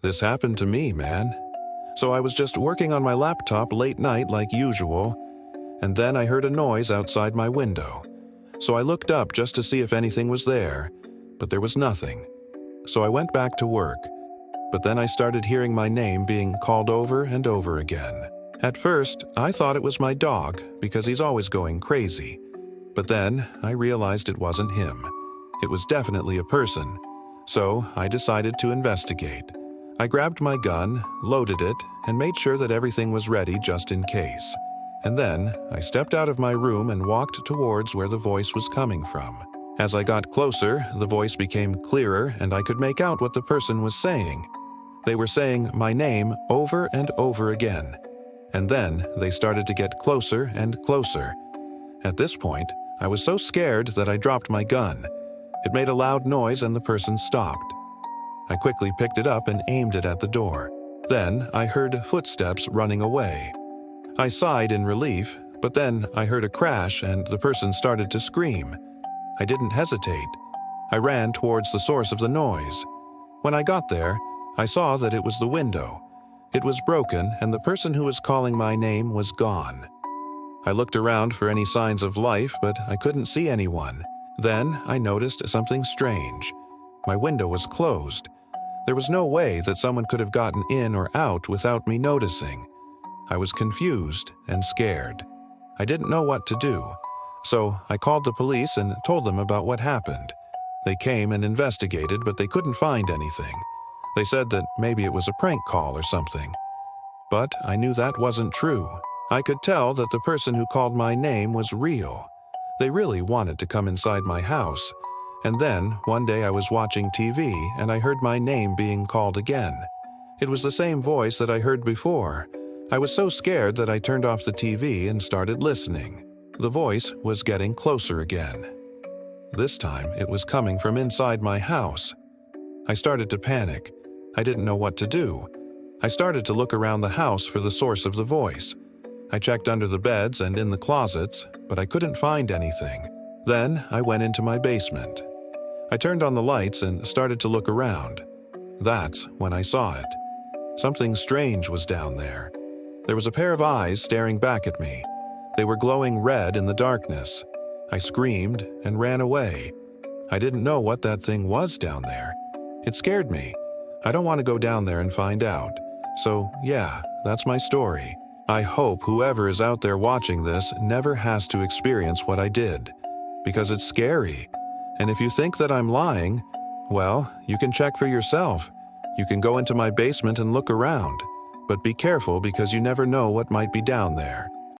This happened to me, man. So I was just working on my laptop late night like usual, and then I heard a noise outside my window. So I looked up just to see if anything was there, but there was nothing. So I went back to work. But then I started hearing my name being called over and over again. At first, I thought it was my dog because he's always going crazy. But then I realized it wasn't him. It was definitely a person. So I decided to investigate. I grabbed my gun, loaded it, and made sure that everything was ready just in case. And then I stepped out of my room and walked towards where the voice was coming from. As I got closer, the voice became clearer and I could make out what the person was saying. They were saying my name over and over again. And then they started to get closer and closer. At this point, I was so scared that I dropped my gun. It made a loud noise and the person stopped. I quickly picked it up and aimed it at the door. Then I heard footsteps running away. I sighed in relief, but then I heard a crash and the person started to scream. I didn't hesitate. I ran towards the source of the noise. When I got there, I saw that it was the window. It was broken and the person who was calling my name was gone. I looked around for any signs of life, but I couldn't see anyone. Then I noticed something strange. My window was closed. There was no way that someone could have gotten in or out without me noticing. I was confused and scared. I didn't know what to do. So I called the police and told them about what happened. They came and investigated, but they couldn't find anything. They said that maybe it was a prank call or something. But I knew that wasn't true. I could tell that the person who called my name was real. They really wanted to come inside my house. And then, one day I was watching TV and I heard my name being called again. It was the same voice that I heard before. I was so scared that I turned off the TV and started listening. The voice was getting closer again. This time, it was coming from inside my house. I started to panic. I didn't know what to do. I started to look around the house for the source of the voice. I checked under the beds and in the closets, but I couldn't find anything. Then I went into my basement. I turned on the lights and started to look around. That's when I saw it. Something strange was down there. There was a pair of eyes staring back at me. They were glowing red in the darkness. I screamed and ran away. I didn't know what that thing was down there. It scared me. I don't want to go down there and find out. So, yeah, that's my story. I hope whoever is out there watching this never has to experience what I did. Because it's scary. And if you think that I'm lying, well, you can check for yourself. You can go into my basement and look around. But be careful because you never know what might be down there.